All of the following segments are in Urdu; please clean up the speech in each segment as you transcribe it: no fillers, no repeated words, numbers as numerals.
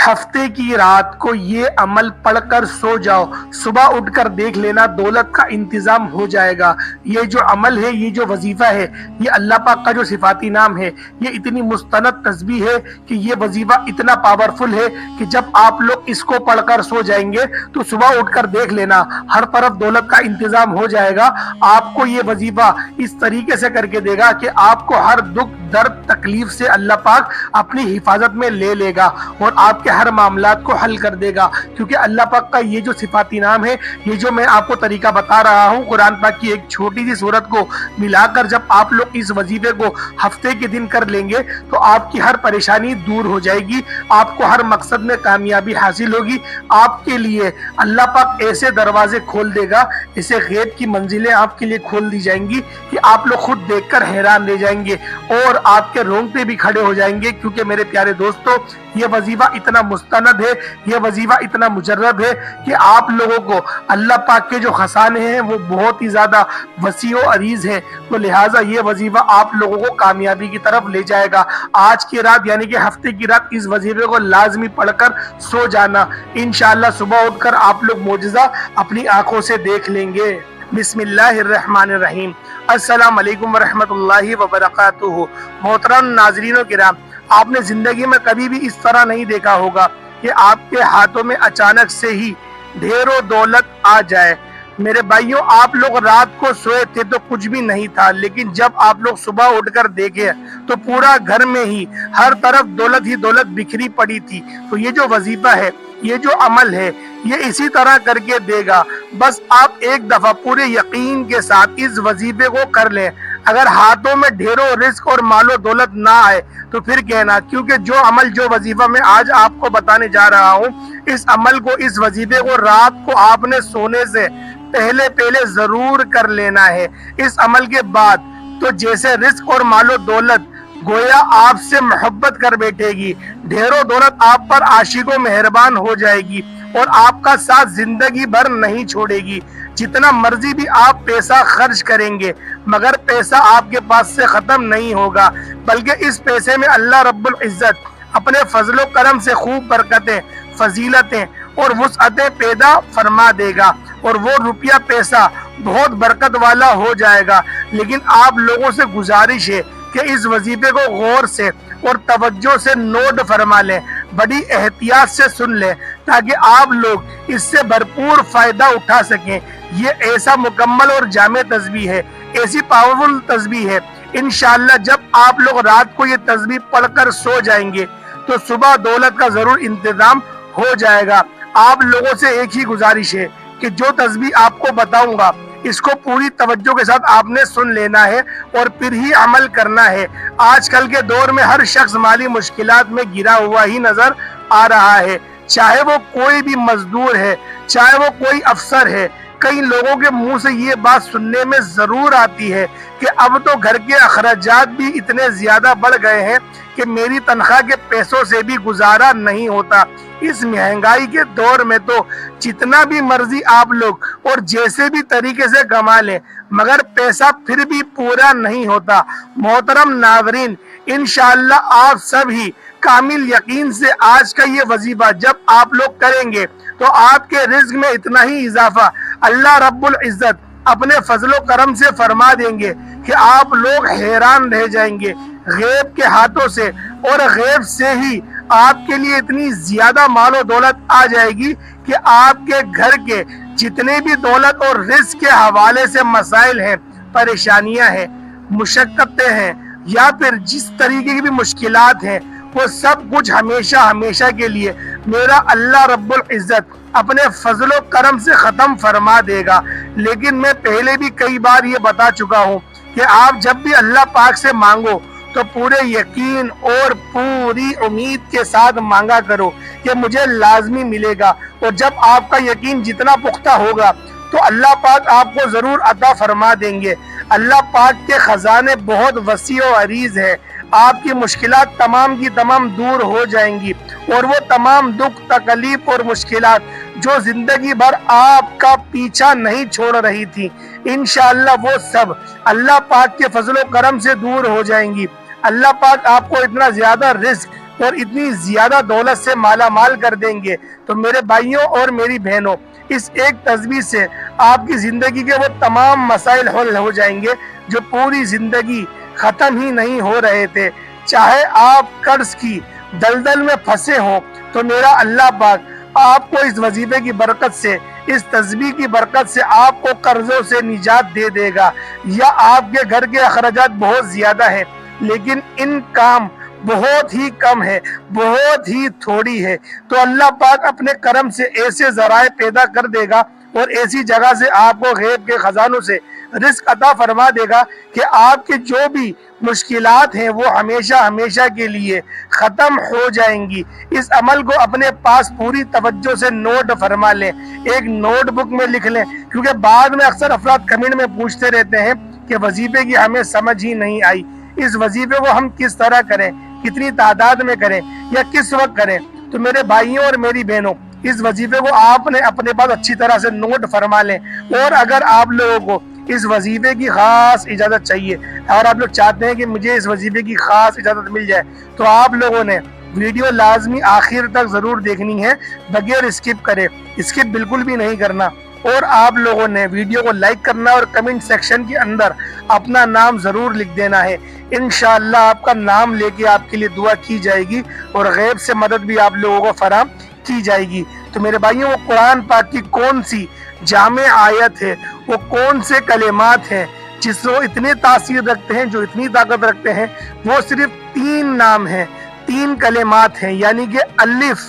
ہفتے کی رات کو یہ عمل پڑھ کر سو جاؤ، صبح اٹھ کر دیکھ لینا دولت کا انتظام ہو جائے گا۔ یہ جو عمل ہے، یہ جو وظیفہ ہے، یہ اللہ پاک کا جو صفاتی نام ہے، یہ اتنی مستند تسبیح ہے کہ یہ وظیفہ اتنا پاورفل ہے کہ جب آپ لوگ اس کو پڑھ کر سو جائیں گے تو صبح اٹھ کر دیکھ لینا ہر طرف دولت کا انتظام ہو جائے گا۔ آپ کو یہ وظیفہ اس طریقے سے کر کے دے گا کہ آپ کو ہر دکھ درد تکلیف سے اللہ پاک اپنی حفاظت میں لے لے گا اور آپ کے ہر معاملات کو حل کر دے گا، کیونکہ اللہ پاک کا یہ جو صفاتی نام ہے، یہ جو میں آپ کو طریقہ بتا رہا ہوں، قرآن پاک کی ایک چھوٹی سی سورت کو ملا کر جب آپ لوگ اس وظیفے کو ہفتے کے دن کر لیں گے تو آپ کی ہر پریشانی دور ہو جائے گی، آپ کو ہر مقصد میں کامیابی حاصل ہوگی۔ آپ کے لیے اللہ پاک ایسے دروازے کھول دے گا، ایسے غیب کی منزلیں آپ کے لیے کھول دی جائیں گی کہ آپ لوگ خود دیکھ کر حیران رہ جائیں گے اور آپ کے رونگٹے بھی کھڑے ہو جائیں گے، کیونکہ میرے پیارے دوستو یہ وظیفہ اتنا مستند ہے، یہ وظیفہ اتنا مجرب ہے کہ آپ لوگوں کو اللہ پاک کے جو خزانے ہیں وہ بہت ہی زیادہ وسیع و عریض ہیں، تو لہٰذا یہ وظیفہ آپ لوگوں کو کامیابی کی طرف لے جائے گا۔ آج کی رات یعنی کہ ہفتے کی رات اس وظیفے کو لازمی پڑھ کر سو جانا، انشاءاللہ صبح اٹھ کر آپ لوگ معجزہ اپنی آنکھوں سے دیکھ لیں گے۔ بسم اللہ الرحمن الرحیم۔ السلام علیکم ورحمۃ اللہ وبرکاتہ۔ محترم ناظرین و کرام، آپ نے زندگی میں کبھی بھی اس طرح نہیں دیکھا ہوگا کہ آپ کے ہاتھوں میں اچانک سے ہی ڈھیر و دولت آ جائے۔ میرے بھائیوں، آپ لوگ رات کو سوئے تھے تو کچھ بھی نہیں تھا، لیکن جب آپ لوگ صبح اٹھ کر دیکھے تو پورا گھر میں ہی ہر طرف دولت ہی دولت بکھری پڑی تھی۔ تو یہ جو وظیفہ ہے، یہ جو عمل ہے، یہ اسی طرح کر کے دے گا۔ بس آپ ایک دفعہ پورے یقین کے ساتھ اس وظیفے کو کر لیں۔ اگر ہاتھوں میں ڈھیروں رزق اور مال و دولت نہ آئے تو پھر کہنا، کیونکہ جو عمل جو وظیفہ میں آج آپ کو بتانے جا رہا ہوں، اس عمل کو، اس وظیفے کو رات کو آپ نے سونے سے پہلے ضرور کر لینا ہے۔ اس عمل کے بعد تو جیسے رزق اور مال و دولت گویا آپ سے محبت کر بیٹھے گی، ڈھیروں دولت آپ پر عاشق و مہربان ہو جائے گی اور آپ کا ساتھ زندگی بھر نہیں چھوڑے گی۔ جتنا مرضی بھی آپ پیسہ خرچ کریں گے مگر پیسہ آپ کے پاس سے ختم نہیں ہوگا، بلکہ اس پیسے میں اللہ رب العزت اپنے فضل و کرم سے خوب برکتیں، فضیلتیں اور وسعتیں پیدا فرما دے گا اور وہ روپیہ پیسہ بہت برکت والا ہو جائے گا۔ لیکن آپ لوگوں سے گزارش ہے کہ اس وظیفے کو غور سے اور توجہ سے نوٹ فرما لیں، بڑی احتیاط سے سن لیں تاکہ آپ لوگ اس سے بھرپور فائدہ اٹھا سکیں۔ یہ ایسا مکمل اور جامع تسبیح ہے، ایسی پاورفل تسبیح ہے، انشاءاللہ جب آپ لوگ رات کو یہ تسبیح پڑھ کر سو جائیں گے تو صبح دولت کا ضرور انتظام ہو جائے گا۔ آپ لوگوں سے ایک ہی گزارش ہے کہ جو تسبیح آپ کو بتاؤں گا اس کو پوری توجہ کے ساتھ آپ نے سن لینا ہے اور پھر ہی عمل کرنا ہے۔ آج کل کے دور میں ہر شخص مالی مشکلات میں گرا ہوا ہی نظر آ رہا ہے، چاہے وہ کوئی بھی مزدور ہے، چاہے وہ کوئی افسر ہے۔ کئی لوگوں کے منہ سے یہ بات سننے میں ضرور آتی ہے کہ اب تو گھر کے اخراجات بھی اتنے زیادہ بڑھ گئے ہیں کہ میری تنخواہ کے پیسوں سے بھی گزارا نہیں ہوتا۔ اس مہنگائی کے دور میں تو جتنا بھی مرضی آپ لوگ اور جیسے بھی طریقے سے کما لیں مگر پیسہ پھر بھی پورا نہیں ہوتا۔ محترم ناظرین، انشاءاللہ آپ سب ہی کامل یقین سے آج کا یہ وظیفہ جب آپ لوگ کریں گے تو آپ کے رزق میں اتنا ہی اضافہ اللہ رب العزت اپنے فضل و کرم سے فرما دیں گے کہ آپ لوگ حیران رہ جائیں گے۔ غیب کے ہاتھوں سے اور غیب سے ہی آپ کے لیے اتنی زیادہ مال و دولت آ جائے گی کہ آپ کے گھر کے جتنے بھی دولت اور رزق کے حوالے سے مسائل ہیں، پریشانیاں ہیں، مشقتیں ہیں یا پھر جس طریقے کی بھی مشکلات ہیں، وہ سب کچھ ہمیشہ کے لیے میرا اللہ رب العزت اپنے فضل و کرم سے ختم فرما دے گا۔ لیکن میں پہلے بھی کئی بار یہ بتا چکا ہوں کہ آپ جب بھی اللہ پاک سے مانگو تو پورے یقین اور پوری امید کے ساتھ مانگا کرو کہ مجھے لازمی ملے گا، اور جب آپ کا یقین جتنا پختہ ہوگا تو اللہ پاک آپ کو ضرور عطا فرما دیں گے۔ اللہ پاک کے خزانے بہت وسیع و عریض ہے، آپ کی مشکلات تمام کی تمام دور ہو جائیں گی اور وہ تمام دکھ تکلیف اور مشکلات جو زندگی بھر آپ کا پیچھا نہیں چھوڑ رہی تھی، انشاءاللہ وہ سب اللہ پاک کے فضل و کرم سے دور ہو جائیں گی۔ اللہ پاک آپ کو اتنا زیادہ رزق اور اتنی زیادہ دولت سے مالا مال کر دیں گے۔ تو میرے بھائیوں اور میری بہنوں، اس ایک تسبیح سے آپ کی زندگی کے وہ تمام مسائل حل ہو جائیں گے جو پوری زندگی ختم ہی نہیں ہو رہے تھے۔ چاہے آپ قرض کی دلدل میں پھنسے ہوں تو میرا اللہ پاک آپ کو اس وظیفے کی برکت سے، اس تسبیح کی برکت سے آپ کو قرضوں سے نجات دے دے گا۔ یا آپ کے گھر کے اخراجات بہت زیادہ ہیں لیکن ان کام بہت ہی کم ہے، بہت ہی تھوڑی ہے، تو اللہ پاک اپنے کرم سے ایسے ذرائع پیدا کر دے گا اور ایسی جگہ سے آپ کو غیب کے خزانوں سے رزق عطا فرما دے گا کہ آپ کے جو بھی مشکلات ہیں وہ ہمیشہ ہمیشہ کے لیے ختم ہو جائیں گی۔ اس عمل کو اپنے پاس پوری توجہ سے نوٹ فرما لیں، ایک نوٹ بک میں لکھ لیں، کیونکہ بعد میں اکثر افراد کمنٹ میں پوچھتے رہتے ہیں کہ وظیفے کی ہمیں سمجھ ہی نہیں آئی، اس وظیفے کو ہم کس طرح کریں، کتنی تعداد میں کریں یا کس وقت کریں۔ تو میرے بھائیوں اور میری بہنوں، اس وظیفے کو آپ نے اپنے پاس اچھی طرح سے نوٹ فرما لیں، اور اگر آپ لوگوں کو اس وظیفے کی خاص اجازت چاہیے اور آپ لوگ چاہتے ہیں کہ مجھے اس وظیفے کی خاص اجازت مل جائے تو آپ لوگوں نے ویڈیو لازمی آخر تک ضرور دیکھنی ہے، بغیر اسکپ کرے، اسکپ بالکل بھی نہیں کرنا، اور آپ لوگوں نے ویڈیو کو لائک کرنا اور کمنٹ سیکشن کے اندر اپنا نام ضرور لکھ دینا ہے۔ انشاءاللہ آپ کا نام لے کے آپ کے لیے دعا کی جائے گی اور غیب سے مدد بھی آپ لوگوں کو فراہم کی جائے گی۔ تو میرے بھائیوں، وہ قرآن پاک کی کون سی جامع آیت ہے، وہ کون سے کلمات ہیں جس کو اتنے تاثیر رکھتے ہیں، جو اتنی طاقت رکھتے ہیں؟ وہ صرف 3 نام ہیں، 3 کلمات ہیں، یعنی کہ الف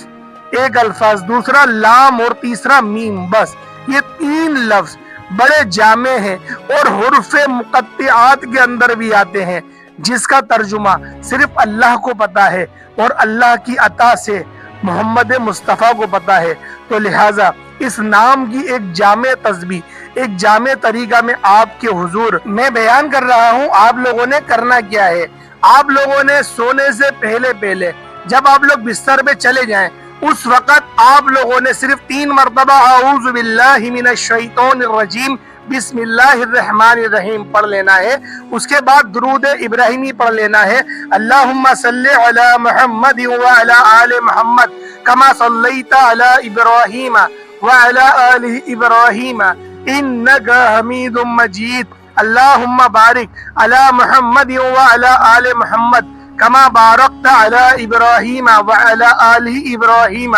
ایک الفاظ، دوسرا لام اور تیسرا میم، بس یہ 3 لفظ بڑے جامع ہیں اور حروف مقطعات کے اندر بھی آتے ہیں، جس کا ترجمہ صرف اللہ کو پتا ہے اور اللہ کی عطا سے محمد مصطفیٰ کو پتا ہے۔ تو لہٰذا اس نام کی ایک جامع تسبیح، ایک جامع طریقہ میں آپ کے حضور میں بیان کر رہا ہوں۔ آپ لوگوں نے کرنا کیا ہے؟ آپ لوگوں نے سونے سے پہلے جب آپ لوگ بستر پہ چلے جائیں، اس وقت آپ لوگوں نے صرف 3 مرتبہ اعوذ باللہ من الشیطان الرجیم بسم اللہ الرحمن الرحیم پڑھ لینا ہے۔ اس کے بعد درود ابراہیمی پڑھ لینا ہے، اللہم صلی علی محمد وعلی آل محمد کما صلیت علی ابراہیم وعلی آل ابراہیم انک حمید مجید، اللہم بارک علی محمد وعلی آل محمد کما بارکت علی ابراہیم وعلی آل ابراہیم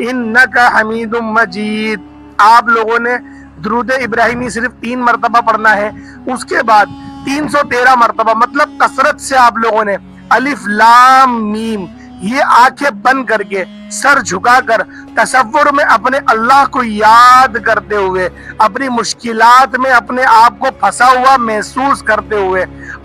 انک حمید مجید۔ آپ لوگوں نے درود ابراہیمی صرف 3 مرتبہ پڑھنا ہے، اس کے بعد 313 مرتبہ، مطلب کثرت سے آپ لوگوں نے الف لام میم، یہ آنکھیں بند کر کے سر جھکا کر تصور میں اپنے اللہ کو یاد کرتے ہوئے، اپنی مشکلات میں اپنے آپ کو پھنسا ہوا محسوس کرتے ہوئے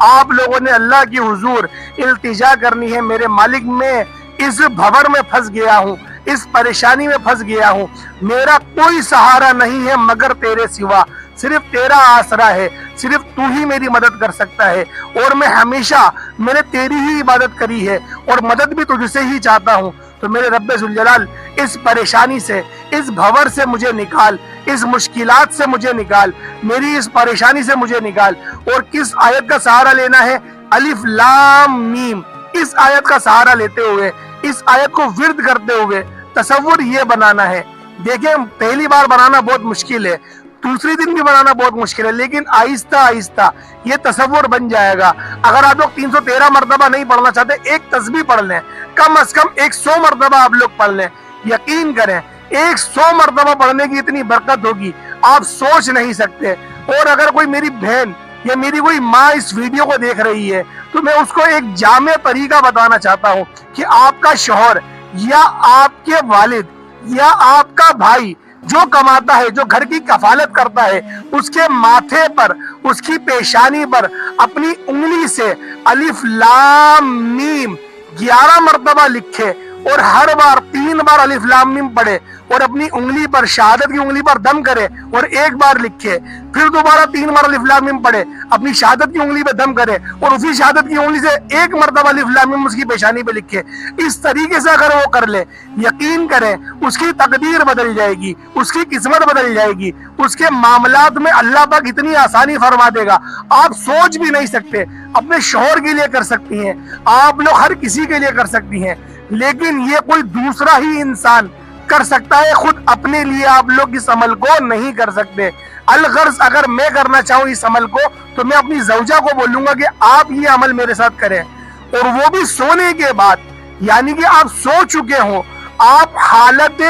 آپ لوگوں نے اللہ کی حضور التجا کرنی ہے، میرے مالک میں اس بھور میں پھنس گیا ہوں، اس پریشانی میں پھنس گیا ہوں، میرا کوئی سہارا نہیں ہے مگر تیرے سوا، صرف تیرا آسرا ہے، صرف تو ہی میری مدد کر سکتا ہے، اور میں ہمیشہ میں نے تیری ہی عبادت کری ہے اور مدد بھی تجھ سے ہی چاہتا ہوں۔ تو میرے رب ذوالجلال اس پریشانی سے، اس بھور سے مجھے نکال، اس مشکلات سے مجھے نکال، میری اس پریشانی سے مجھے نکال۔ اور کس آیت کا سہارا لینا ہے؟ الف لام میم، اس آیت کا سہارا لیتے ہوئے، اس آیت کو ورد کرتے ہوئے تصور یہ بنانا ہے۔ دیکھیں، پہلی بار بنانا بہت مشکل ہے، دوسری دن بھی بنانا بہت مشکل ہے، لیکن آہستہ آہستہ یہ تصور بن جائے گا۔ اگر آپ لوگ 313 مرتبہ نہیں پڑھنا چاہتے، ایک تسبیح پڑھ لیں، کم از کم 100 مرتبہ آپ لوگ پڑھ لیں، یقین کریں 100 مرتبہ پڑھنے کی اتنی برکت ہوگی آپ سوچ نہیں سکتے۔ اور اگر کوئی میری بہن یا میری کوئی ماں اس ویڈیو کو دیکھ رہی ہے تو میں اس کو ایک جامع طریقہ بتانا چاہتا ہوں کہ آپ کا شوہر یا آپ کے والد یا آپ کا بھائی جو کماتا ہے، جو گھر کی کفالت کرتا ہے، اس کے ماتھے پر، اس کی پیشانی پر اپنی انگلی سے الف لام میم 11 مرتبہ لکھے اور ہر بار 3 بار الف لام میم پڑھے اور اپنی انگلی پر، شہادت کی انگلی پر دم کرے اور ایک بار لکھے، پھر دوبارہ 3 بار الف لام میم پڑھے, اپنی شہادت کی انگلی پہ دم کرے اور اسی شہادت کی انگلی سے 1 مرتبہ الف لام میم اس کی پیشانی پہ لکھے. اس طریقے سے اگر وہ کر لے, یقین کریں اس کی تقدیر بدل جائے گی, اس کی قسمت بدل جائے گی, اس کے معاملات میں اللہ پاک اتنی آسانی فرما دے گا آپ سوچ بھی نہیں سکتے. اپنے شوہر کے لیے کر سکتی ہیں آپ لوگ, ہر کسی کے لیے کر سکتی ہیں, لیکن یہ کوئی دوسرا ہی انسان کر سکتا ہے, خود اپنے لیے آپ لوگ اس عمل کو نہیں کر سکتے. الغرض اگر میں کرنا چاہوں اس عمل کو تو میں اپنی زوجہ کو بولوں گا کہ آپ یہ عمل میرے ساتھ کریں, اور وہ بھی سونے کے بعد, یعنی کہ آپ سو چکے ہوں, آپ حالت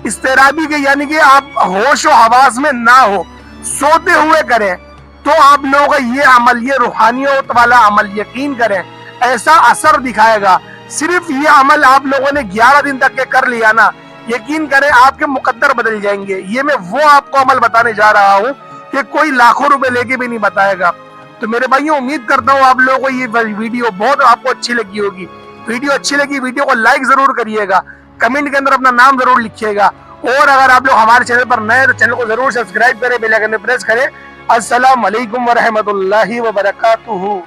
اضطرابی کے یعنی کہ آپ ہوش و حواس میں نہ ہو, سوتے ہوئے کریں تو آپ لوگوں کا یہ عمل, یہ روحانیت والا عمل, یقین کریں ایسا اثر دکھائے گا. صرف یہ عمل آپ لوگوں نے 11 دن تک کے کر لیا نا, یقین کریں آپ کے مقدر بدل جائیں گے. یہ میں وہ آپ کو عمل بتانے جا رہا ہوں کہ کوئی لاکھوں روپے لے کے بھی نہیں بتائے گا. تو میرے بھائیوں امید کرتا ہوں آپ لوگوں کو یہ ویڈیو بہت آپ کو اچھی لگی ہوگی. ویڈیو اچھی لگی ویڈیو کو لائک ضرور کریے گا, کمنٹ کے اندر اپنا نام ضرور لکھیے گا, اور اگر آپ لوگ ہمارے چینل پر نئے تو چینل کو ضرور سبسکرائب کریں, بیل آئیکن پہ پریس کریں. السلام علیکم ورحمۃ اللہ وبرکاتہ.